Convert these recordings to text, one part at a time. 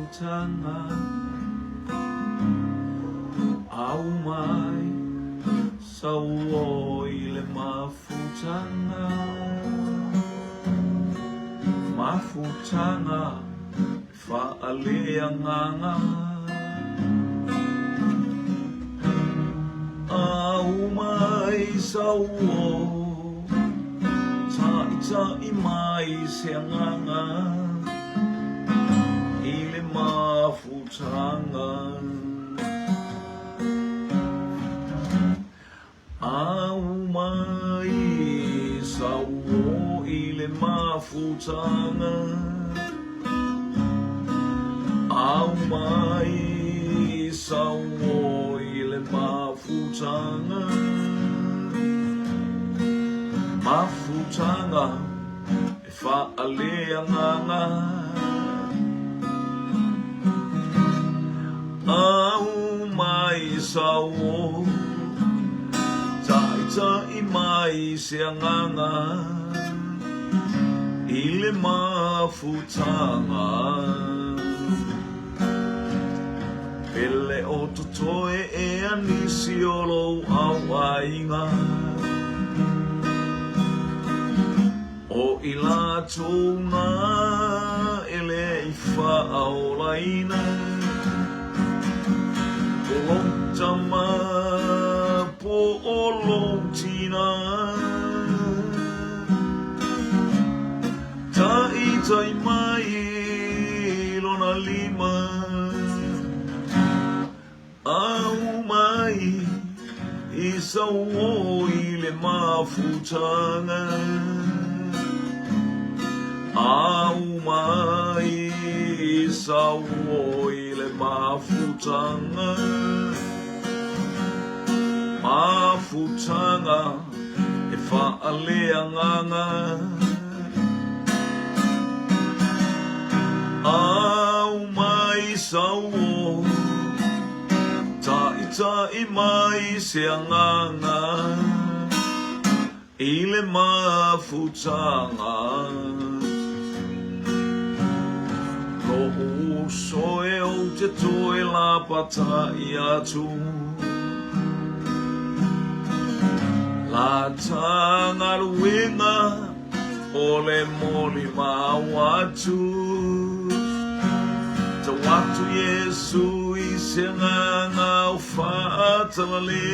mafutanga au mai sauo ile mafutanga fa'aleanganga au mai sauo ta'i mai seanganga ile mafutanga au mai sauo ile mafutanga au mai sauo ile mafutanga fa'aleanganga au mai sauo ta'i mai seanganga ile mafutanga pele o totoe e anisi o lou auainga o i lātou ngā ele i whaaolaina o lotama po o lotina tai mai lona lima au mai i sauo i le mafutanga au mai i sauo i le mafutanga e fa'aleanganga au mai sauo ta'i mai seanganga i le mafutanga lo usoe o te toe la patai atu la tangaruenga o le moli mawatu te watu Yesu i seanganga o whaatalale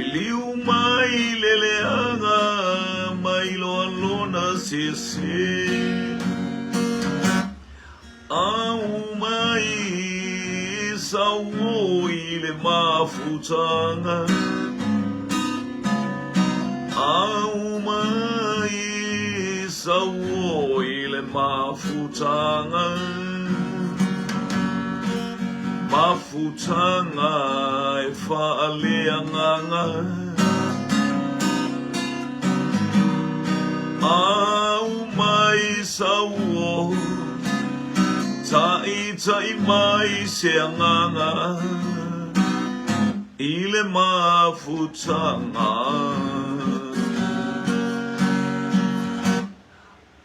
i liu mai leleanga mai loa lona sese au mai sauo i le mafutanga au mai sauo i le mafutanga e fa'aleanganga au mai sauo ta'i mai seanganga i le mafutanga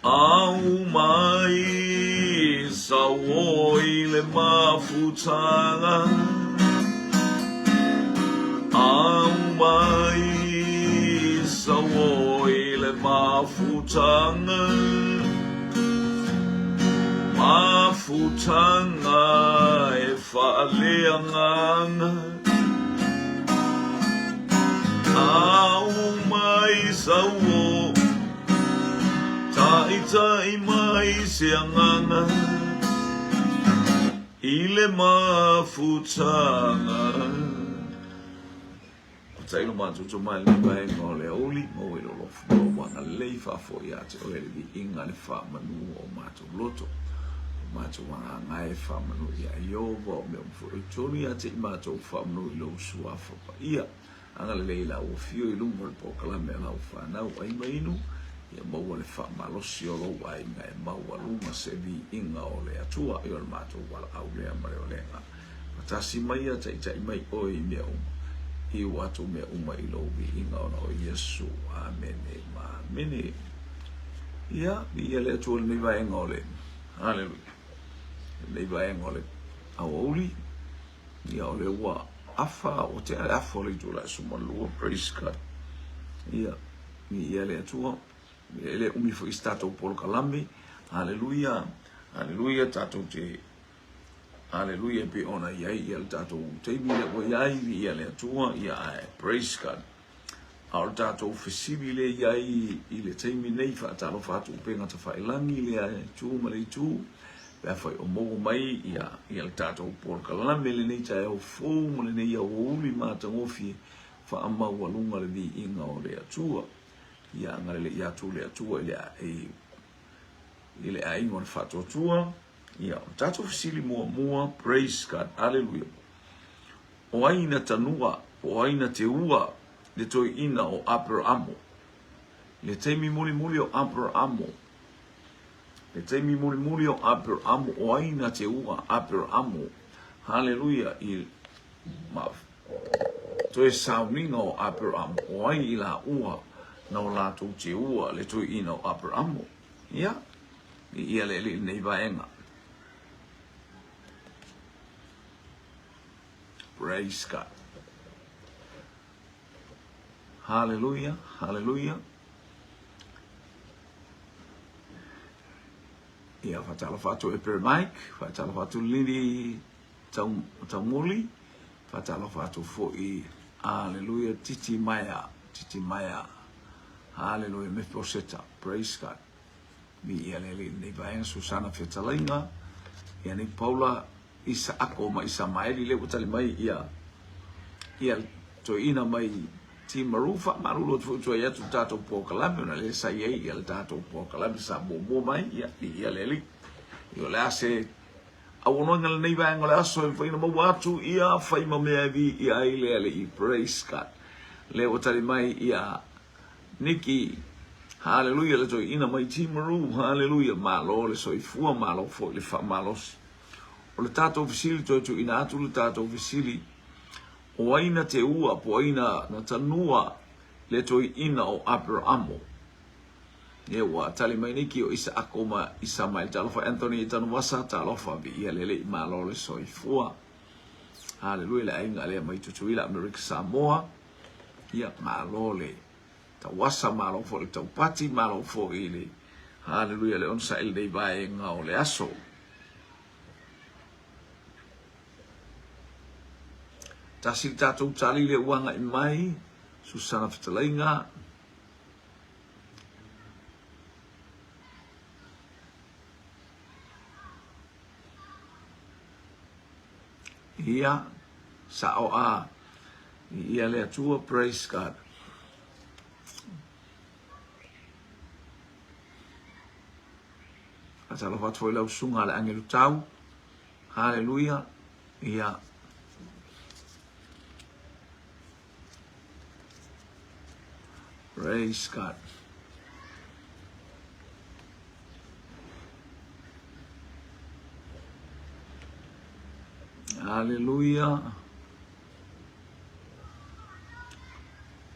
au mai sauo i le mafutanga au mai sauo i le mafutanga e fa'aleanganga au mai sauo ta'i mai seanganga i le mafutanga tailo mātuto mai le vai ngō le oli ngō i lo lofu ngō wanga lei whafo i ate o ere di inga le whamanu o mātou loto mātou wanga ngai whamanu i a iowa o mea mfu i tonu i ate i mātou whamanu i lo sua whapa ia anga le leila o fio i lungo le pokala mea lau whanau ai mainu ia maua le whamalosi o lo ai ngai maua lunga se vi inga o le atua i o le mātou wala au lea mare o lenga patasi mai a tai mai oi mea i watu mea i lobi inga ona o Yesu amen e ma mene ia i ele tuol ni vai ngole Hallelujah. Nei vai ngole auli ia ole wa afa o te afa le tula sumalua. Praise God. Ia ni ia le atua ele umi fo istato polo kalame. Hallelujah. Hallelujah tato te. Hallelujah pe ona ia ia tato te mi le o ia ia le atua ia. Praise God. Al tato fesili le ia i le teimi nei fa talo fatu penga ta fa ilangi le tu ma le tu pe fa o mo mai ia le tato polo kalame le nei ta o fo mo le nei o uli ma ta ngofi fa ama walunga le vi inga o le atua ia ngale le ia tu le atua ile ai mon fato tua ia tato fisili mua. Praise God. Hallelujah. O aina tanua o aina te ua le toi ina o Abrahamo le teimi muli o Abrahamo le teimi muli o Abrahamo o aina te ua Abrahamo. Hallelujah. Il ma toi sauninga o Abrahamo o ai ila ua na o lato te ua le toi ina o Abrahamo ia ia le nei vaenga. Praise God. Hallelujah. Hallelujah. Ia fatala fatu Eper Mike, fatala fatu Lili Taumuli, fatala fatu foi. Hallelujah. Titi Maya. Hallelujah. Mefoseta. Praise God. Mi ia lele nei vaenga Susana Fetalainga, ia ni Paula isa ako ma isa maeli le utali mai ia to ina mai ti marufa marulo tu ia tu tato po kalame na le sa ia le tato po kalame sa bo mai ia lele io le ase awono ngal nei vaenga le aso e faina mo watu ia fai ma me vi ia ile i. Praise God. Le utali mai ia Nikki. Hallelujah, le toi ina mai timaru. Hallelujah, malo le soifua malo fo le fa malos. O le tato ofisili toi tu ina atu le tato ofisili. O aina te ua po aina na tanua le toi ina o Abrahamo. Ye wa tali mai niki o isa akoma isa mai talofa Anthony tanu wasa talofa bi ia lele malo le soifua. Hallelujah, le ainga le mai tutuila America Samoa. Ia malo le tawasa malo fo le taupati malo fo ile. Hallelujah, le onsa il dei vai nga o le aso. Tasi tatou tali le uanga i mai Susana Fetalainga. Ia sa o a ia le atua. Praise God. Atalo fat foi lau sunga le angelu tau. Hallelujah. Ia praise God. Hallelujah.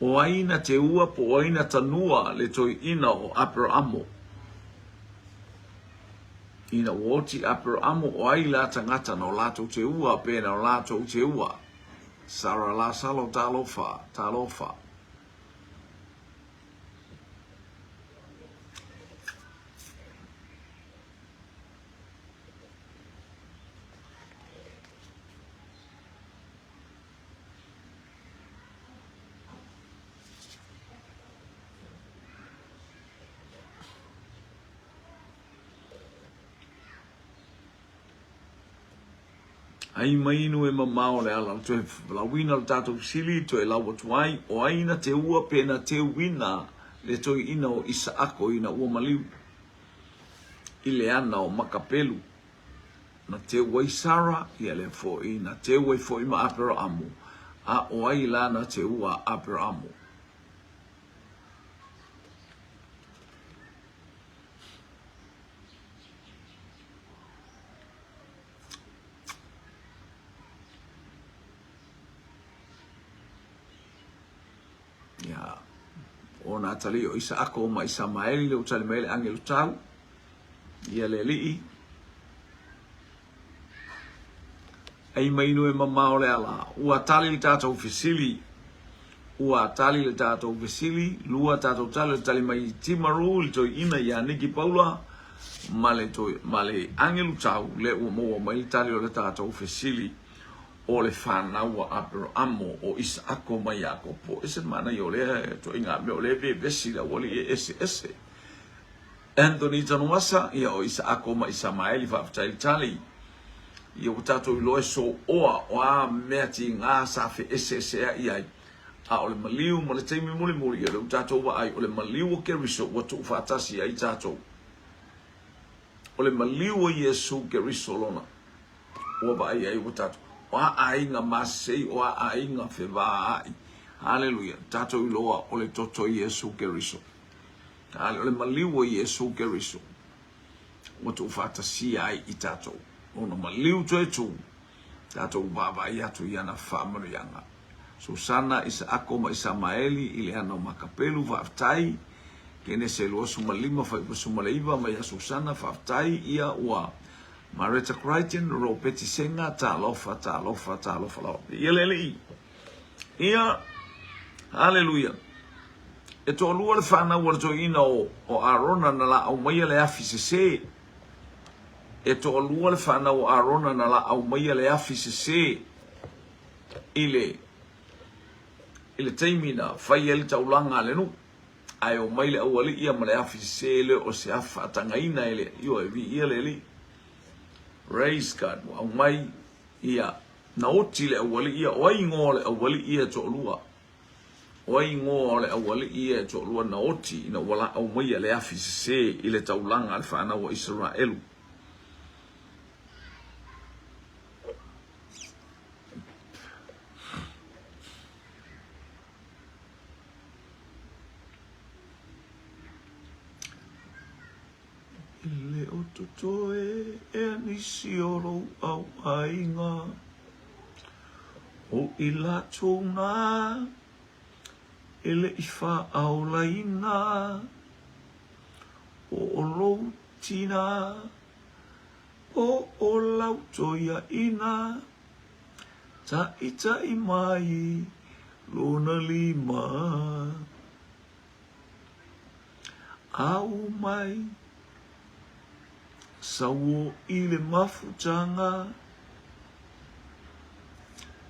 O aina te ua po aina tanua le toi ina o Abrahamo. Ina woti Abrahamo o ai la tangata no lato te ua pena o lato te ua. Sara la salo talofa. Ai mainu e mamao le ala to la wina le tato sili to e lawa tuai o aina te ua pena te wina le to ina o Isaako ina ua maliu ile ana o Makapelu na te wai Sara ia le fo ina te wai fo ima Abrahamo a o ai lana te ua Abrahamo. Ya, o Natali o Isaako ma Isamaeli le utali mele angelu tau ia le lii ai mai no e mama o le ala ua tali le tatou fesili ua tali le tatou fesili lua tatou tali mai timaru le toi ina ia Niki Paula male angelu tau le ua mo mai tali o le tatou fesili o le whanau a Abrahamo o Isako mai Iakopo ese mana i o le to inga me o le vesi la wali ese Anthony Tanuasa ia o Isako mai Isamaeli whaftai tali ia o tatou iloe so oa mea ti ngā safe ese ai a o le maliu mo le teimi muli ia le tatou wa ai o le maliu o Keriso wa tu whatasi ai tatou o le maliu o Yesu Keriso lona o ba ai o tatou wa ainga masei o ainga feva ai haleluya tatou iloa o le toto Yesu Keriso o le maliu o Yesu Keriso wa tu whatasi ai i tatou ona maliu tu tatou baba ia tu iana whamanu yanga Susana Isako ma Isamaeli ile ano makapelu whaftai kene se lua sumalima sumaleiva ma ia Susana whaftai ia ua Marita Crichton ro peti senga ta lofa lao ia lele ia haleluya e to lua le whana ua to ina o Arona na la au maia le afisese e to lua le whana o Arona na la au maia le afisese ile taimina fai ele taulanga le nu ai o mai le awali ia ma le afisese le o se afa tangaina ele io e vi ia le raise God au mai ia na oti le awali ia o ingo le awali ia to lua o ingo le awali ia to lua na oti na wala au mai le afisese ile taulanga le whana o Israelu Ile o totoe e nisi oro au ainga o ila tōna ele ifa au laina o olo tina o lau toia ina ta mai lona lima au mai Sawo ile mafutanga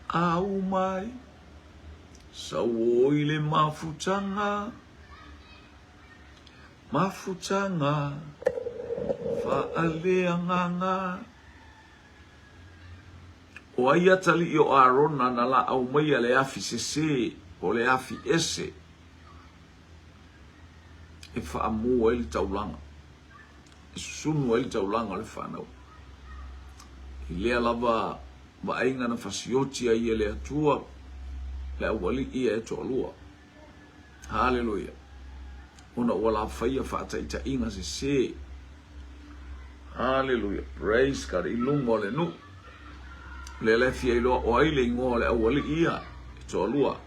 au mai sawo ile mafutanga fa aleanganga o ai tali o Arona na la au mai le afi sese o le afi ese e fa amu ele taulanga sunu ele taulanga le whanau ile lava ba ainga na fasioti ai ele atua le awali ia e toalua haleluya ona wala faia whaataita inga se haleluya praise God ilungo le nu le lefia iloa o aile ingoa le awali ia e toalua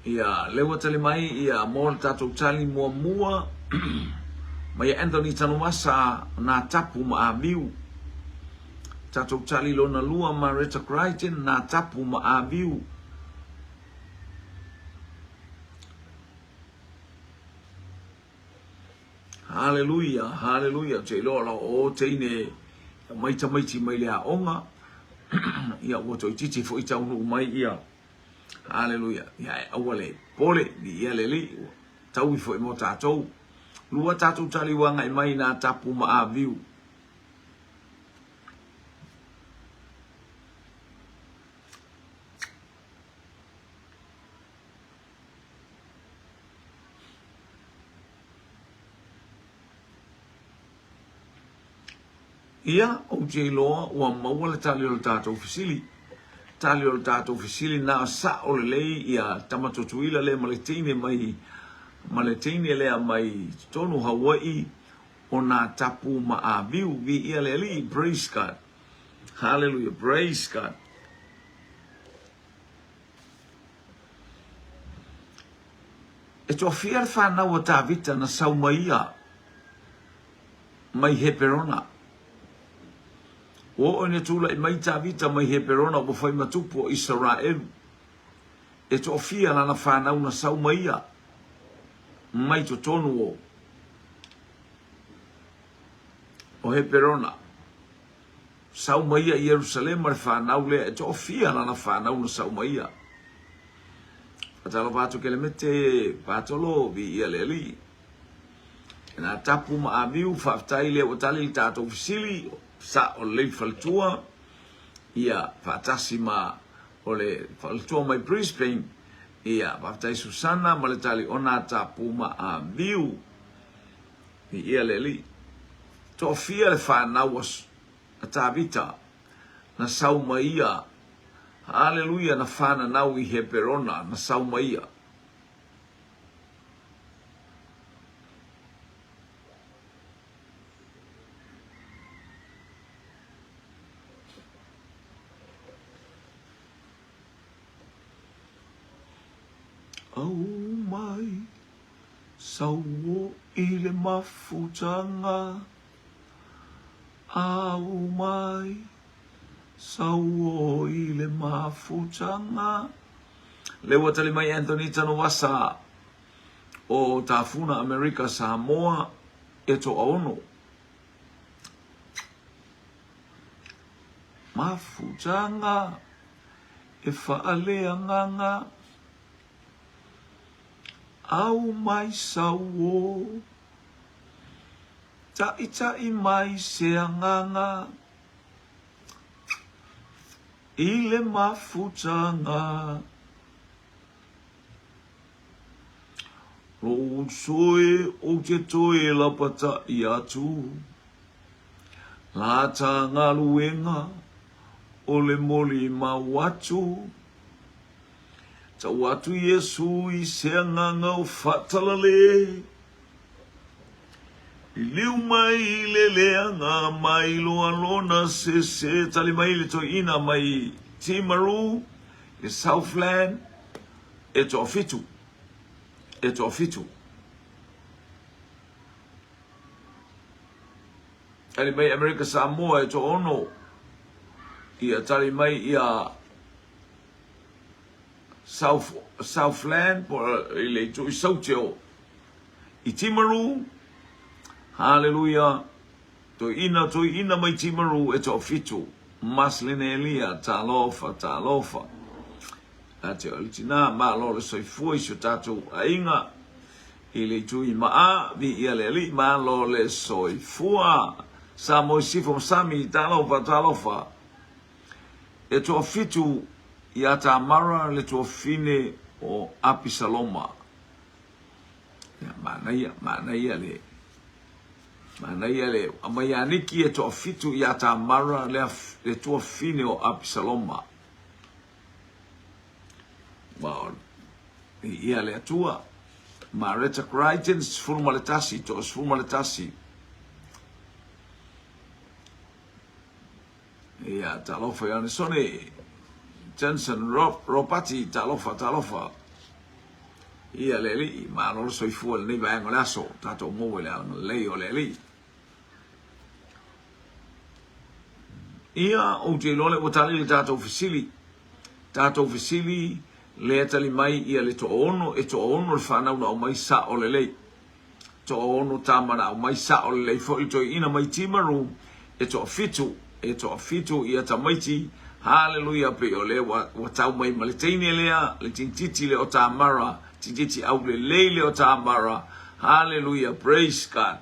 ia lewa tali mai ia mo tatou tali mua mai Anthony Tanuasa na tapu ma aviu tatou tali lona lua Marita Crichton na tapu ma aviu haleluya haleluya te lola o teine mai tamaiti mai le onga ia o toi titi fo ita unu mai ia haleluya ya awale pole di ia leli tau fo mo tatou lua tatou tali wanga i mai na tapu ma aviu ia o je loa wa mawala tali o tatou fisili tali o tatou fisili na sa o lei ia tamatotuila le maletine mai le mai tonu Hawaii ona tapu maaviu vi ia leli. Praise God. Hallelujah. Praise God. E to fiar whanau o Tavita na saumaia mai he perona. O ne tula i mai Tavita mai he perona o whai matupu o Israel. E to fiar na whanau na saumaia mai to tonu o he perona. Saumaia i Jerusalem ar whanau lea e to fiar na whanau na saumaia. Patalo pato ke le mete patolo vi ia leli. Na tapu ma aviu whaftai le o tali tato fisili sa o le faltua ia fatasi ma o le faltua mai Brisbane ia whaftai Susana ma le tali ona tapu ma aviu vi ia leli. To fia le whanau a Tavita na saumaia. Hallelujah na whana nau i he perona na saumaia. Au mai sauo i le mafutanga. Au mai sauo i le mafutanga. Le watali mai Anthony Tanowasa o tafuna Amerika Samoa e to ono. Mafutanga e whaalea nganga. Au mai sauo tai mai se nganga. Ile mafutanga Lo soe o te toe la pata i atu La tanga luenga O le moli ma watu Ta watu Yesu i se nganga o fatalale Liu mai le leanga mai loa lona se tali mai le to ina mai Timaru e Southland e to fitu tali mai Amerika Samoa e to ono ia tali mai ia Southland por ile to i sauteo i Timaru. Hallelujah. To ina mai Timaru e to fitu. Maslene Elia talofa. Ate alitina ma lo le soifua i tatou ainga. Ile tui maa vi ia le li ma lo le soifua. Sa moisifo sami talofa. E to fitu ia tamara le to fine o Apisaloma. Ya mana ia le. Mana ia le amayaniki e to fitu ia tamara le to fine o Apisaloma. Wow. Ia le tua. Mareta Crichton sfurmaletasi. Ia talofa ia ne sone. Jensen Ropati talofa. Ia le li ma lo soifua le nei vaenga laso tato mo le lei o le li. Ia o te lole o tali le tato ofisili le tali mai ia le to ono le whanau na o mai sa o le lei. To ono tamana o mai sa o le lei fo i to ina mai Timaru e to fitu ia tamaiti. Hallelujah pe o le wa tau mai maliteine lea le tintiti le o tamara tintiti au le leile o tamara. Hallelujah, praise God.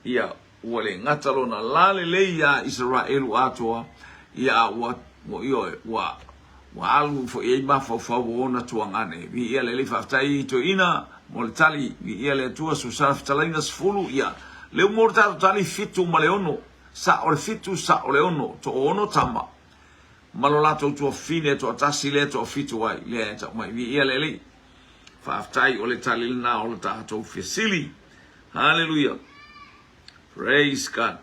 Ia wale ngatalo na lale le ia Israelu atoa ia wa alu fo e ma fo ona tuangane vi ia le faftai to ina moltali vi ia le tua susaf talaina sfulu ia le morta tali fitu maleono sa o fitu sa o leono to ono tama malolato to fine to tasi le to fitu wai le ta mai vi ia le faftai o le tali na o ta to fisili. Hallelujah. Praise God.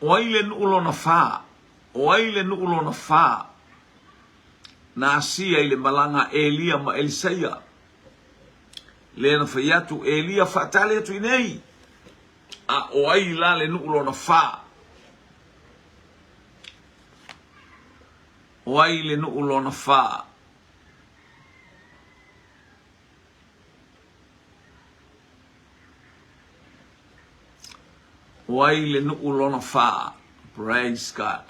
Oaile nu'ulo na fa. Oaile nu'ulo na fa. Na asia ile malanga Elia ma Elisaya. Le na fayatu Elia fatale tu inei. A oaila le nu'ulo na fa. Oaile nu'ulo na fa. Waile nu'ulo na fa. Praise God.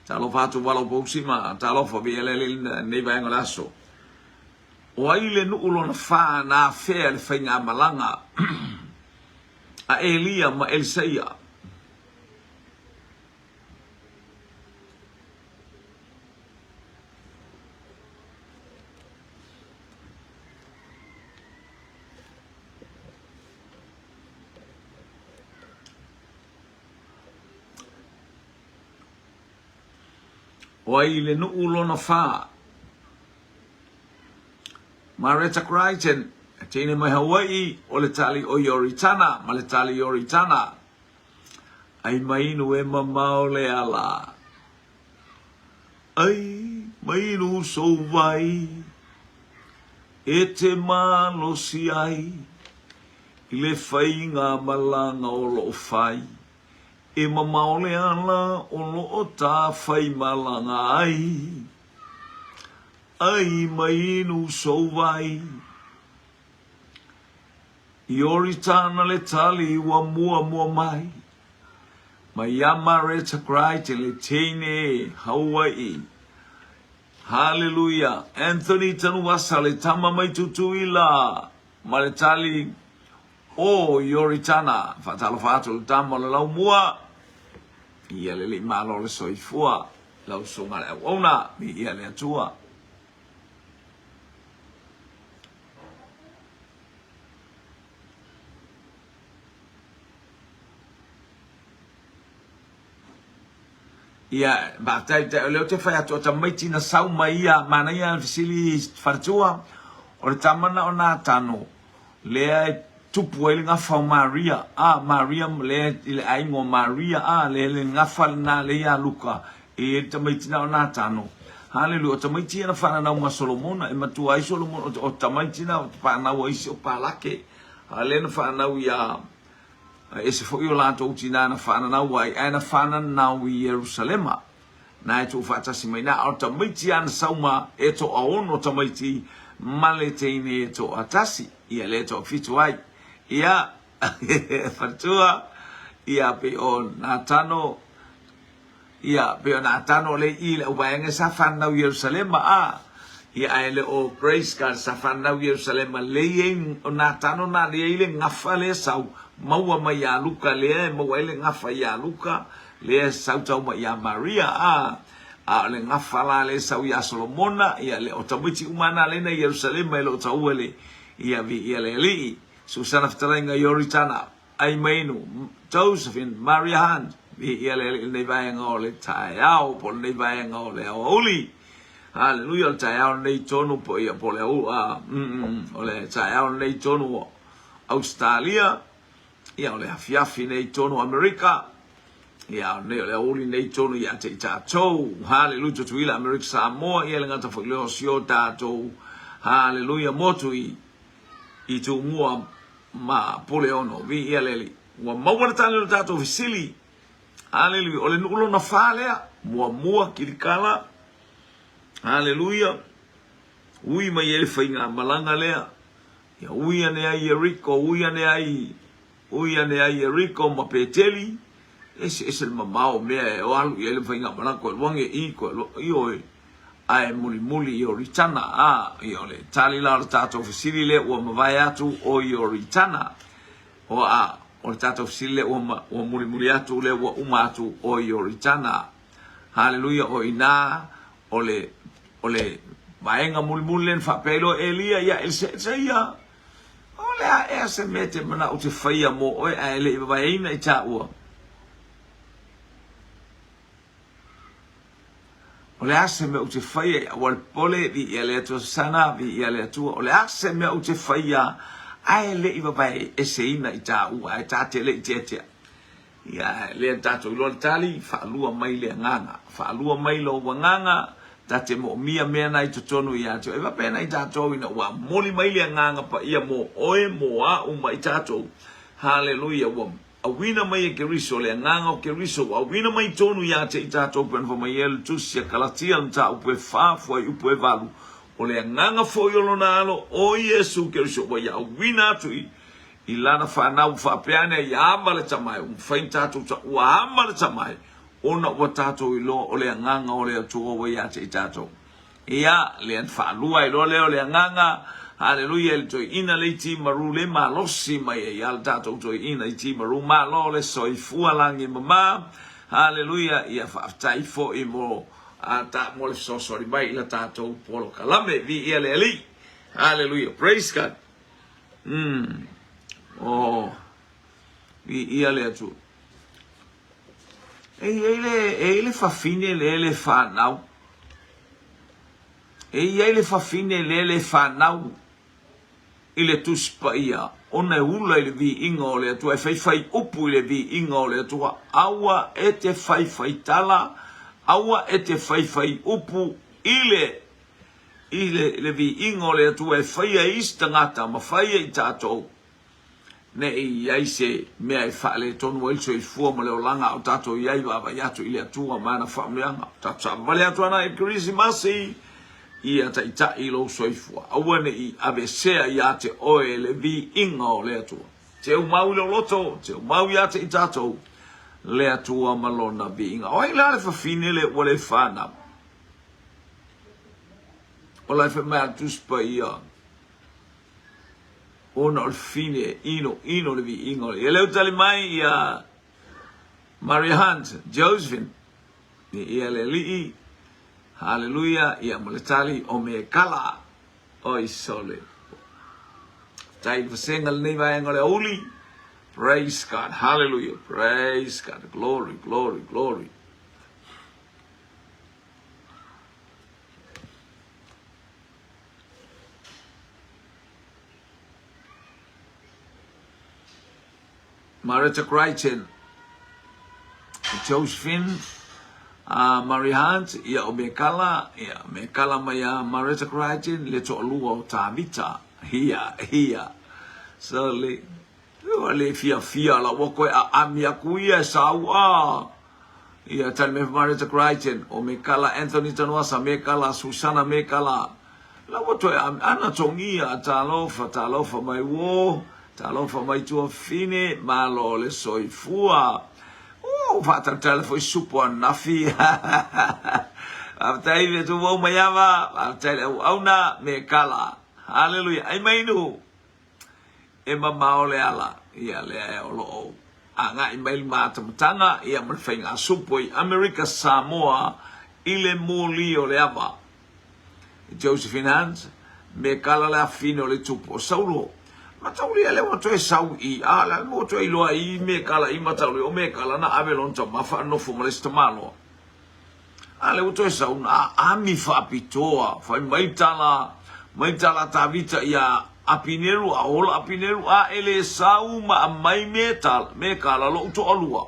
Talo fatu walo pousima, talo fa bielele nei vai ngalaso. Waile nu'ulo na fa na fe le fainga malanga. A Elia ma Elisaya. Waile nu'ulo na fa. Mareta Crichton, tine mai Hawaii, o le tali o Yoritana, ma le tali Yoritana. Ai mainu e mamao le ala. Ai mainu so vai. E te malo si ai. I le whainga malanga o lo fai. E mamao le ala o lo ta whai malanga ai. Ai mainu so vai. Yoritana le tali wa mua mai. Mai amareta cry te le tene Hawaii. Hallelujah. Anthony tanuasa le tama mai tutuila. Ma le tali o Yoritana. Fatalo fatu le tama le lau mua. Ia le li malo le soifua. Lau sunga le awana. Mi ia le atua. Ia, batai te leo te whai atua ta maiti na sau mai ia, mana ia fisili whartua, o le tamana o nā tano, lea tupu ele ngā whau Maria, Maria lea ile aingo Maria, le ngā whale nā lea luka, e ta maiti na o nā tano. Hallelujah, o ta maiti na whananau ma Solomona, e matua ai Solomona, o ta maiti na o ta whanau aisi o Palake, le na whanau ia, e se foi o lato utina na whananau ai, e na whananau i Jerusalema. Na e tō whatasi mai, na o ta maiti ana sauma, e tō aono ta maiti, male teine e tō atasi, ia le tō fitu ai. Ia, whatua, ia pe o nā tano, ia pe o nā tano le i le uwaenga sa whanau i Jerusalema, ia e le o Grace God sa whanau i Jerusalema, le i o nā tano na le i le ngafa le sau, maua mai a luka lea, maua ele ngafa i a luka, lea sautau mai a Maria, le ngafa la le sau i a Solomona, ia le o tamiti umana lena i Jerusalema, ele o tau ele, ia vi ia le li, Susana Fitarenga Yoritana, ai mainu, Josephine, Maria Hand, vi ia le nei vaenga o le taeao, po nei vaenga o le aoli, Hallelujah, le taeao nei tonu po ia po le o le taeao nei tonu Australia, ia o le hafiafi nei tonu Amerika, ia o le aoli nei tonu ia te tātou, hallelujah, tuila Amerika Samoa, ia le ngata whakileo sio tātou, hallelujah, motu i tu mua ma pole ono, vi ia leli, mua mawana tani o tātou visili, hallelujah, o le nukulo na whalea, mua kirikala, hallelujah, ui mai ele whainga malanga lea, ia ui ane ai Eriko, ui ane ai Eriko ma peteli, ese le mamao mea e o alu i ele whainga malanga koe luange i oe, ai muli i Yoritana, i o le tali la o le tātou fisili le ua mawai atu o Yoritana, o le tātou fisili le ua muli atu le ua uma atu o Yoritana, hallelujah, o ina, o le vaenga muli len whapelo Elia ia Elisea, o le a se mete mana o te whaia mo oe a ele i vaeina i tā ua. O le ase me o te whaia wal pole vi ia le atua sana vi ia le atua. O le ase me o te whaia ai le iwa pai e se ina i tā ua, e tā te le i te atea. Ia le tātou ilo le tali, whaalua mai le nganga. Whaalua mai lo wanganga, tā te mo mia mea nai to tonu i atua. E wape nai tātou ina ua moli mai le nganga pa ia mo oe mo a uma i tātou. Hallelujah wam. A wina mai e keriso le nganga o keriso a wina mai tonu ia te i tātou pen wha el tusia kalatia nta upe whāfua i upe valu o le nganga fo yolo na alo o Yesu keriso wa ia wina atu i lana whanau whapeane i ama le tamai whain tātou ta ua ama le tamai ona ua tātou i lo o le nganga o le atua wa ia te i tātou ia le an whalua i lo leo le nganga. Hallelujah, el toi ina le ti maru le malosi mai e al tato toi ina i ti maru malo le soi fua langi mama. Hallelujah, ia whaftai fo i mo a ta mo le sosori mai la tato polo kalame vi ia le ali. Hallelujah, praise God. Oh, vi ia le atu. Ele fa fine le fa nau. Ele fa fine le fa nau. Ile tuspa ia ona ula ile vi inga o le atua e whai upu ile vi inga o le atua aua e te whai tala aua e te whai upu ile vi inga o le atua e whai a ista ngata ma whai a i tātou ne i aise mea e whaale tonu elso i fua ma leo langa o tātou iai wawa iato ile atua mana whameanga tātou vale atua na e kirisi masi ia ta ita ilo soifua awane i avesea ia te oe le vi inga o le atua te umau ilo loto te umau ia te itato le atua malona vi inga oi la le fafine le wale whana o la fe mea tuspa ia ona o fine ino le vi inga e leo tali mai ia Maria Hunt Josephine ia le lii. Hallelujah, ia moletali o me kala oi sole. Tai vasengal nei vai ngole oli. Praise God. Hallelujah. Praise God. Glory, glory, glory. Marita Crichton. Josephine Maria Hunt, ia o me kala mai a Marita Crichton, le to lua o Tavita, hia. So le fia la wako a amia kuia sawa. Ia tan me Marita Crichton, o me kala Anthony Tanwasa, me kala Susana, me kala. La wato ana tongia talofa mai wo, talofa mai tua fine, malo le soifua. Fata tele foi supo nafi aftai ve tu mo mayava aftai auna me kala hallelujah ai mainu e mama ole ala ia le olo anga email mata mtanga ia mfenga supo i America Samoa ile moli ole ava Josephine Hunt me kala la fino le tupo saulo matauli ale wato e sau I ala moto I loa I me kala I matauli o me kala na avelon to mafa no fu molesta malo ale wato e sau na ami fa pitoa fa mai tala Tavita ia apineru a ola apineru a ele sau ma mai metal me kala lo to alua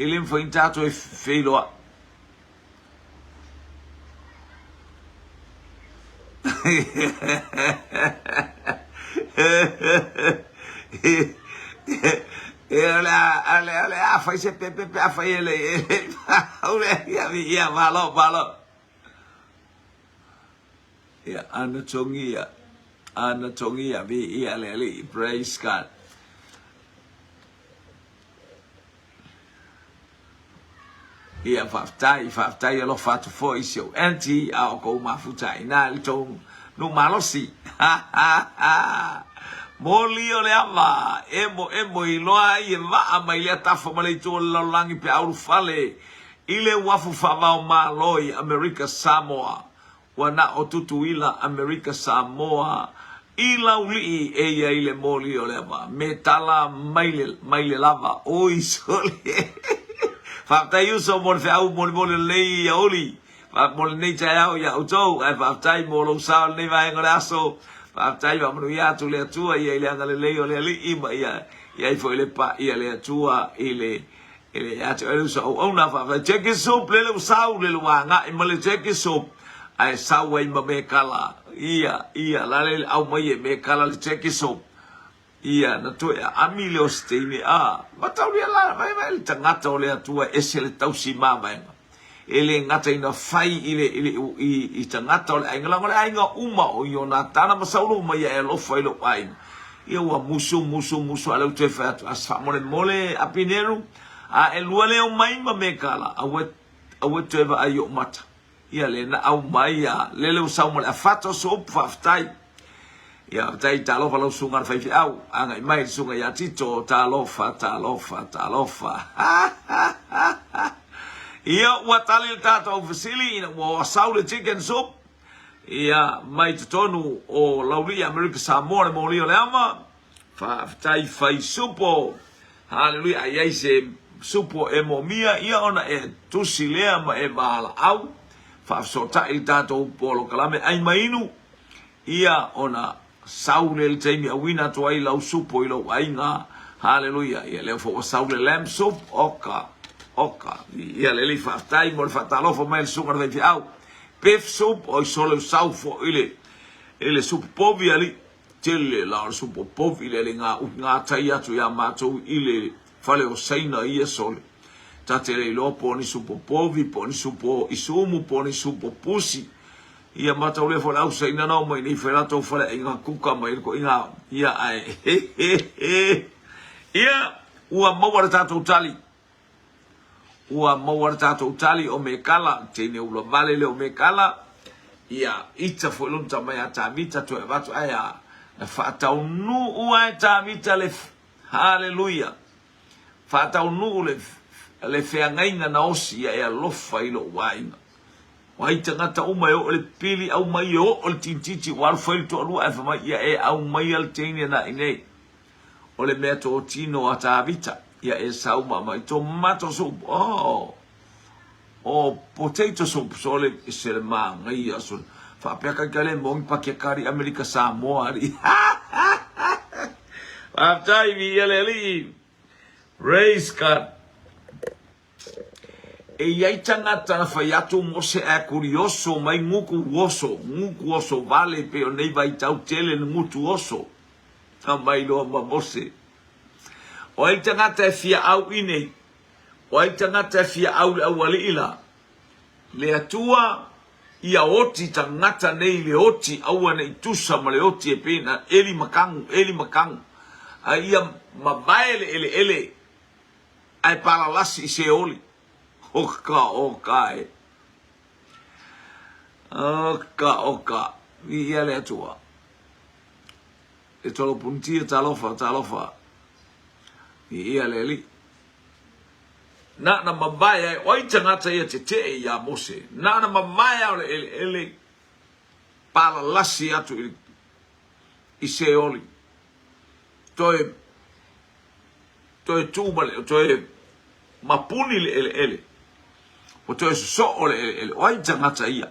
ele fa intato e feilo Olha, faz esse pepe, faz ele. Olha, ia, malo. Ia, anatongia, vi, ia, leli, praise God. Ia, faftai, alo fato foi seu. Anti, ao com uma futai, na, então, no malosi. Moli ole ama emo I loa I va ama ile tafa male to langi pe au fale ile wafu fava o maloi America Samoa wana otutu ila America Samoa ila uli e ile moli ole ama metala maile lava oi sole Fa tai uso mo fe au mo le ya oli. Fa mo le tai au ya uto ai fa tai mo lo sa le vai ngaso. Fa tai va mo ya tu le tua ia le ngale le o le li ima ia ia foi le pa ia le tua ile ya te uso o na fa check it so le sa le wanga i mo le check it so ai sa wai ma me kala ia la le au mai me kala le check it so ia na to amilio stene matau le la vai le tangata o le atua ese le tausi mama ele ngata ina fai i tangata o le ainga le ainga uma o iona tana masaulo mai e lo fai lo ai ia wa musu ala te fa as fa mole apineru e lua le o mai ma me kala a te va ayo mata ia le na au mai le usau mole a fato so faftai ia tai talo fa lo sunga fa fi au anga mai sunga ya tito talo fa ia wa tali tato ofisili ina wa saule chicken soup ia mai tonu o lauri America Samoa mo le ama fa tai fai supo haleluya ai se supo e mo mia ia ona e tusilea ma e bala au fa so tai tato polo kalame ai mainu ia ona saule le taimi a wina to ai lau supo i lau ainga haleluya ia le fo saule lamb soup oka ia le li fa tai mo fa talo fo mai sunga de au beef soup o solo sau fo ile soup povi ali tele la soup povi le nga tai atu ya mato ile fale o saina ia sole tatele lo poni soup povi poni soup isumu poni soup pusi ia mata ole fo la usa ina no mai ni ferato fo inga kuka mai ko inga ia ai ia ua mawar tato tali o me kala tene ulo vale le o me kala ia ita fo lunta mai ata vita to e vatu aya fa ta unu ua ta vita le haleluya fa ta unu le fe ngainga na osi ia lofa ilo wainga wai tangata o mai o le pili au mai o le tintiti wal foi to ru fa mai ia au mai al tene na ine o le meto tino ata vita ia sau mai tomato soup potato soup sole se ma ngai aso fa peka kale mo pa ke kari America Samoa ri after vi ele race car e ia tangata na fa yatu mo se é curioso mai nguku oso vale pe o nei vai tau tele ngutu oso mai lo ma mose o ai tangata fia au ine o ai tangata fia au awali ila le atua ia oti tangata nei le oti au nei tusa ma le oti e pena eli makangu ai ia mabaele ele ai para lasi se oli oka ia le atua e tolo puntia talofa ia le li na mabaya oi tangata ia te ia mose na mabaya ele para lasi atu i se oli toe tubale toe mapuni ele o toe so ele oi tangata ia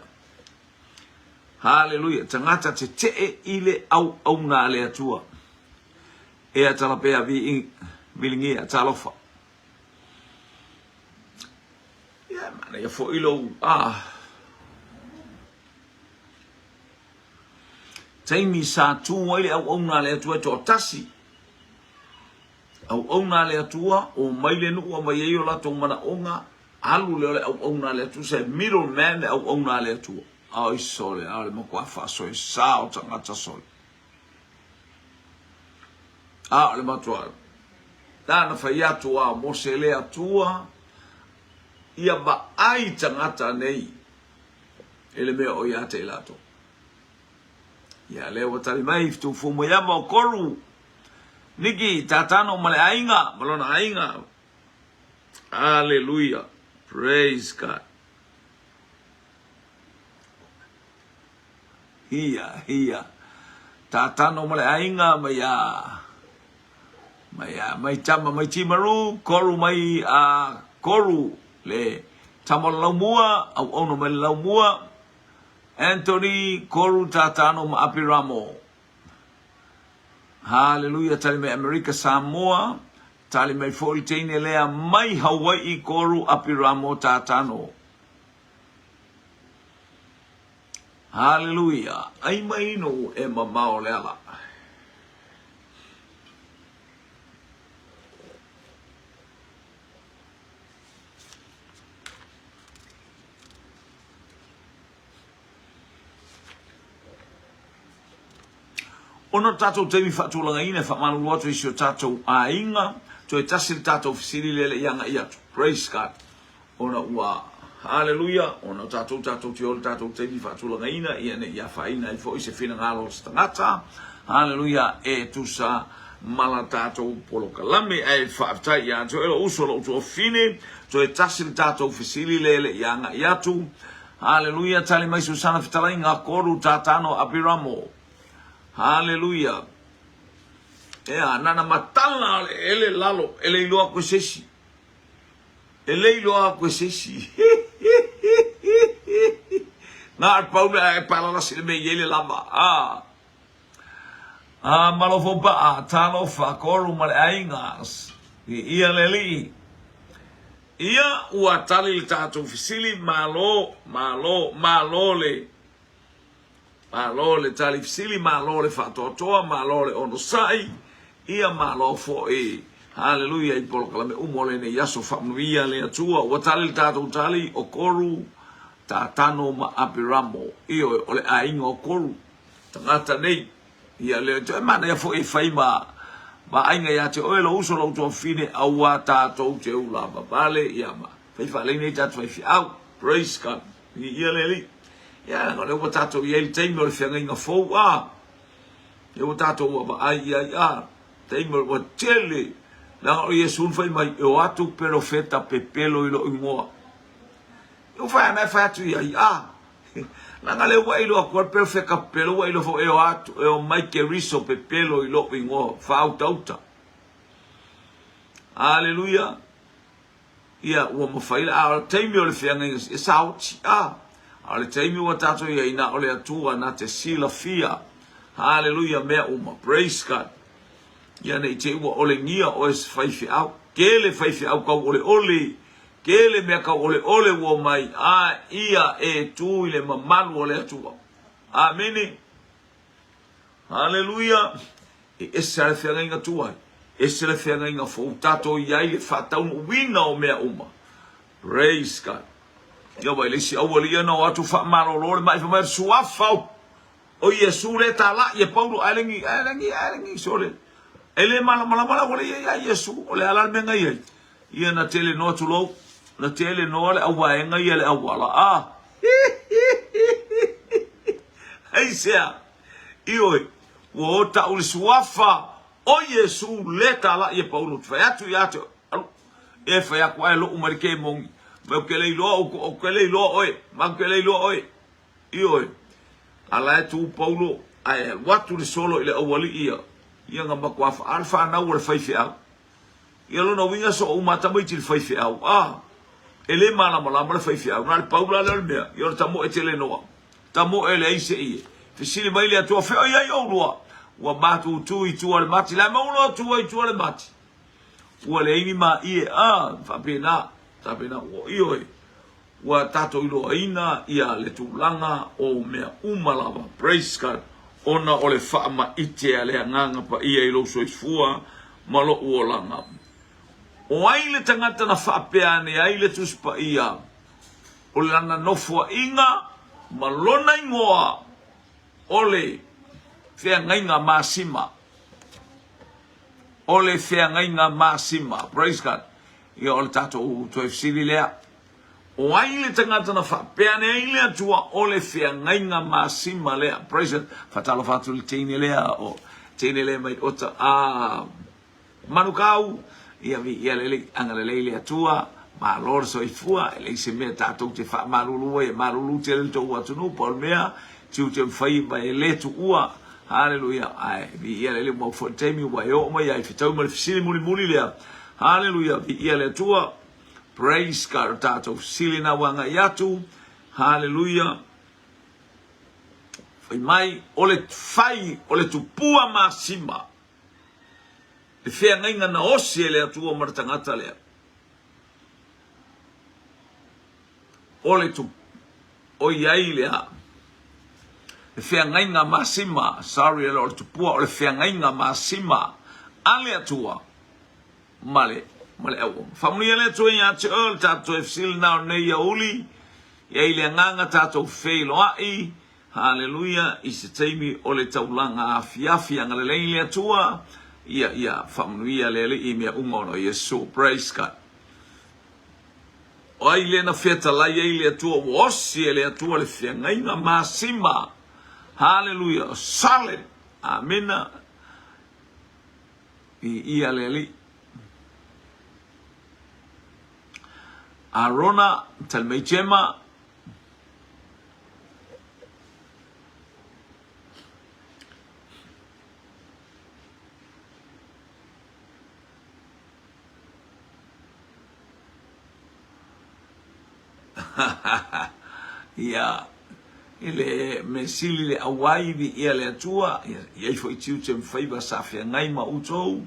haleluya tangata te ile au na le atua e atala pe avi vilingi atalofa ya mana ya fo ilo taimi sa tu ile au na le atua to tasi au na le atua o maile nu o mai yo la to mana onga alu le au na le atua se middle man au na le atua ai sole ale mo kwa fa so sa o tangata sole le matua na fa ia tua mo se le atua ia ba ai tangata nei ele me o ia te lato ia le o tali mai tu fu mo ia mo koru niki tatano male ainga malona ainga hallelujah praise God Hia tatano male ainga mai chama mai chimaru koru mai koru le tamal laumua au ono me laumua Anthony Koru Tatano ma Apiramo. Hallelujah, tali me America Samoa, tali me Foitene lea mai Hawaii Koru Apiramo Tatano. Hallelujah. Ai mai no e mamao leala. Ono tatou temi whaatulanga ina whaamanu watu isi o tatou ainga, to e tasiri tatou fisiri lele ianga iatu. Praise God. Ona ua, hallelujah, ona tatou te olu tatou temi whaatulanga ina, iane ia whaina i fo ise whina ngalo stangata. Hallelujah, e tusa mala tatou polo kalame, e whaatai ia, to elo usolo utu o fine, to e tasiri tatou fisiri lele ianga iatu. Hallelujah, tali mai susana fitarai ngā koru tatano Apiramo. Hallelujah. Ea, nana matala ele lalo, ele iloa koe sesi. Ele iloa koe sesi. Ngā paula e palala sile me yele lama. Malofo ba, talo whakoru mare aingas. Ia leli. Ia ua tali le tātou fisili malo le. Malo le tali fisili, malo le whatoatoa, malo le ono sai, ia malo fo e, hallelujah, i polo kalame umole ne yaso whamnuia le atua, ua tali le tātou tali o koru, tātano ma Apiramo, io o le ainga o koru, tangata nei, ia le, e mana ia fo e whaima, ma ainga ia te oelo uso lau tua fine, aua tātou te ula, vale, ia ma, whaifa leine tātou whaifi au, praise God, ia le li. Ya, ngale o tato ye teimo le fenga inga fo ye o tato wa ai teimo o tele na o Yesu fai mai o atu profeta pepelo ilo ingoa eu fai na fa tu ya na ngale wa ilo ko perfeka pelo wa ilo fo e o atu e o mai ke riso pepelo ilo ingoa fa auta hallelujah ya o mo fai a teimo le fenga inga sauti Ale taimi wa tato ia ina ole atua na te sila fia. Hallelujah, mea uma. Praise God. Ia nei te ua ole ngia o es whaifi au. Kele whaifi au kau ole ole. Kele mea kau ole ole ua mai. Ia e tu ile mamanu ole atua. Amene. Hallelujah. E ese ale whianga inga tuai. Ese ale whianga inga fau tato ia ile whataunu wina o mea uma. Praise God. Ia wai lesi awalia na watu wha marolore mai whamai suafau. O Yesu le tala ia Paulo alengi sore. Ele mala wale ia Yesu ole alal menga ia. Ia na tele no tulo, na tele no le awaenga ia le awala. Ai sea. Ioi, wo ta uli suafa. O Yesu le tala ia Paulo. Faiatu iato. E faiaku ai lo umarike mongi. Mau ke lei loa o ke lei loa oe. Mau ke lei loa oe. Ioi. Ala e tu Paulo. Ai watu ni solo ile awali ia. Ia nga makwafa. Alfa na ua le whaifi au. Ia lona winga so o matamiti le whaifi au. Ele malama le whaifi au. Nale Paulo le mea. Ia le tamo e tele noa. Tamo e le eise ie. Fisili mai le atua wheo iai au loa. Ua matu tu i tua le mati. La maulo tua i tua le mati. Ua le ini ma ie. Whapena. Tapena o ioi wa tato ilo aina ia le tulanga o mea umalawa. Praise God. Ona ole whaama ite ale nganga pa ia ilo soifua malo uolanga. O aile tangata na whaapeane aile tuspa ia o lana nofua inga malona ingoa ole whea ngainga masima. Ole whea ngainga masima. Praise God. Ia ole tato u toi fsiri lea. O aile tangata na whapeane aile atua ole whea ngainga masima lea. Praise God. Whatalo whatu li teine lea o teine lea mai ota. Manukau. Ia lele angale lele atua. Ma lor so ifua. Ele se mea tato te wha marulua e marulu te le to ua tunu. Paul mea. Tiu te mwhai ba e le tu ua. Hallelujah. Ia lele mau fotemi ua e o mai. Ai fitau ma le fsiri muli muli lea. Hallelujah. Ia le tua Praise God, tātou silina wanga yatu. Hallelujah. Fai mai, ole tupua masima. Le fea ngainga na osi ele atua maratangata lea. Ole tu, oi ai lea. Le fea ngainga masima, sorry ole tupua, ole fea ngainga masima. Ale atua, male au. Family le tu ya te ol tato efsil na ne ya uli. Ya ile nganga tato fail ai. Hallelujah. Isitemi ole taulanga afiafi ngale ile atua. Ya family le ime umono Yesu. Praise God. O ile na feta la ile atua wosi ile atua le fianga masima. Hallelujah. Solid. Amina. Ia leli Arona talmejema ya ile mesili le awaivi ia le atua ia foi tiu te mfaiva safia ngai ma utou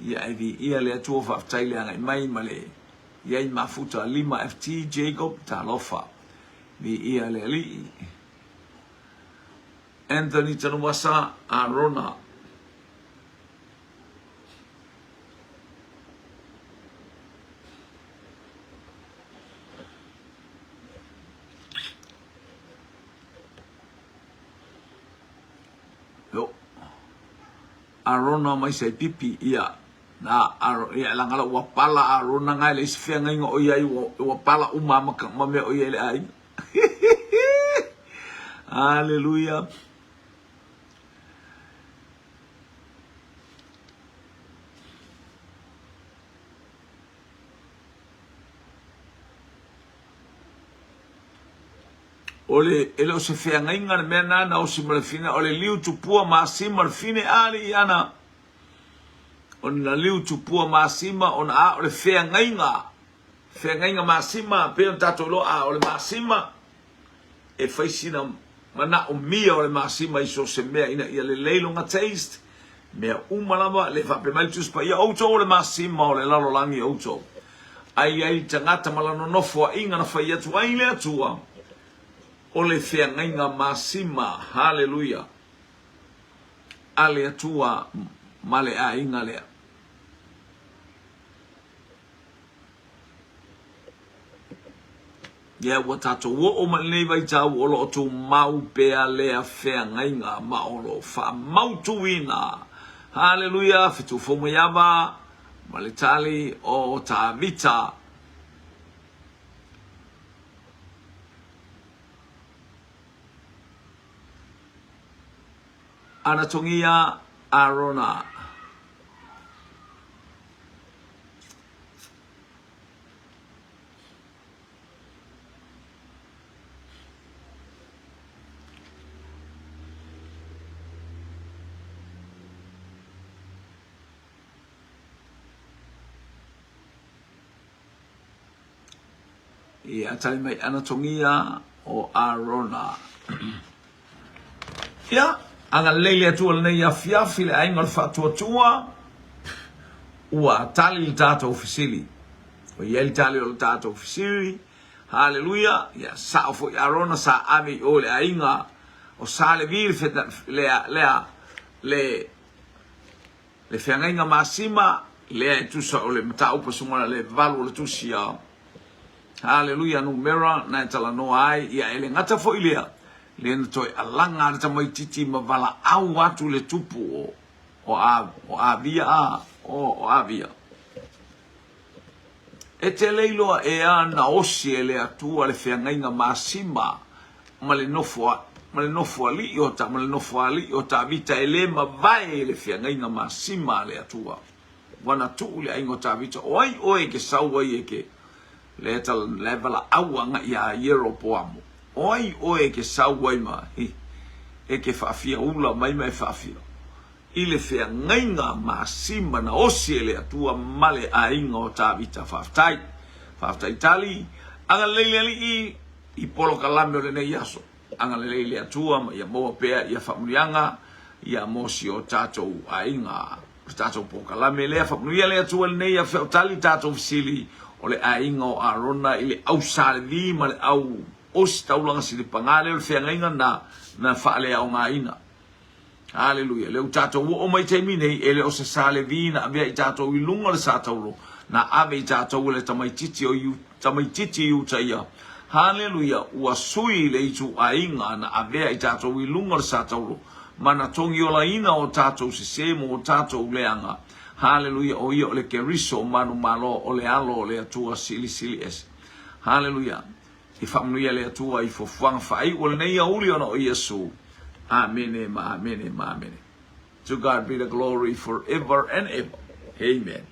ia ia le atua fa taile ngai mai male ia mafuta lima FT Jacob talofa vi ia le li Anthony Tanwasa Arona Arona mai sai pipi ia na ia langala wapala Arona ngai le sfia ngai ngo ia wapala umama mame o ia le ai Hallelujah. Ole elo se fea ngainga mena na o si malfine ole liu tupua masima malfine ali ana on na liu tupua masima on a ole fea ngainga masima pe on tato lo a ole masima e faisina mana o mia ole masima iso se mea ina ia le leilo nga taste mea umalama le fa pe maltus pa ia auto ole masima ole lalo langi auto ai tangata malano nofo inga na fa ia tu ai le atua ole fea ngainga masima, hallelujah. Ale atua male a inga lea. Ia watato wo o malei vai tau olo o tu mau pea lea fea ngainga ma olo fa mautu ina. Hallelujah, fitu fomu yaba, malitali o ta vita. Anatongia Arona. Ia tali mai anatongia o Arona. Ia. Anga leile atua le nei afiafi le ainga le whatuatua ua tali le tata ofisili. O ieli tali o le tata ofisili. Hallelujah. Ia saofo i Arona sa ame o le ainga o sa le vile le whiangainga masima lea e tusa o le mata upa sungana le valu o le tusia. Hallelujah. Numera na tala noa ai ia ele ngata fo ilea. Lena toi alanga ta mai titi ma vala au watu le tupu o avia. E te leilo e ana osi ele atua le whiangainga masima ma le nofo ali o ta vita ele ma vai le whiangainga masima le atua. Wana tu le aingo ta vita oi ke saua i ke le tal level au anga ia yero poamu. Oi ke sauai ma e ke whaafia ula mai whaafia. I le whea ngainga masima na osi ele atua male a inga o tā vita whaaftai. Fafta Itali, anga leili I polo kalame o le nei aso. Anga leili atua, ia moa pea, ia whamunianga, ia mosi o tātou a inga, tātou po kalame lea, whamunia lea atua le nei a whiautali tātou fisili, o le a inga o arona, I le au sāle di, ma le au osi taulanga si le pangale, o le whiangainga na whaalea o ngā ina. Hallelujah. Leu tātou o mai teimi nei, ele o se sāle di, na avea I tātou I lunga le sātauro, na ave I tātou le tamaititi o iu, tamaititi iu taia. Hallelujah, ua sui le itu a inga na avea I tātou I lunga le sātauro. Mana tongi o la ina o tātou se semo o tātou leanga. Hallelujah, o ia o le keriso manu malo o le alo o le atua sili es. Hallelujah, I whamnuia le atua I fofuanga whai o le neia uli ona o Iesu. Amen, amen, amen. To God be the glory forever and ever. Amen.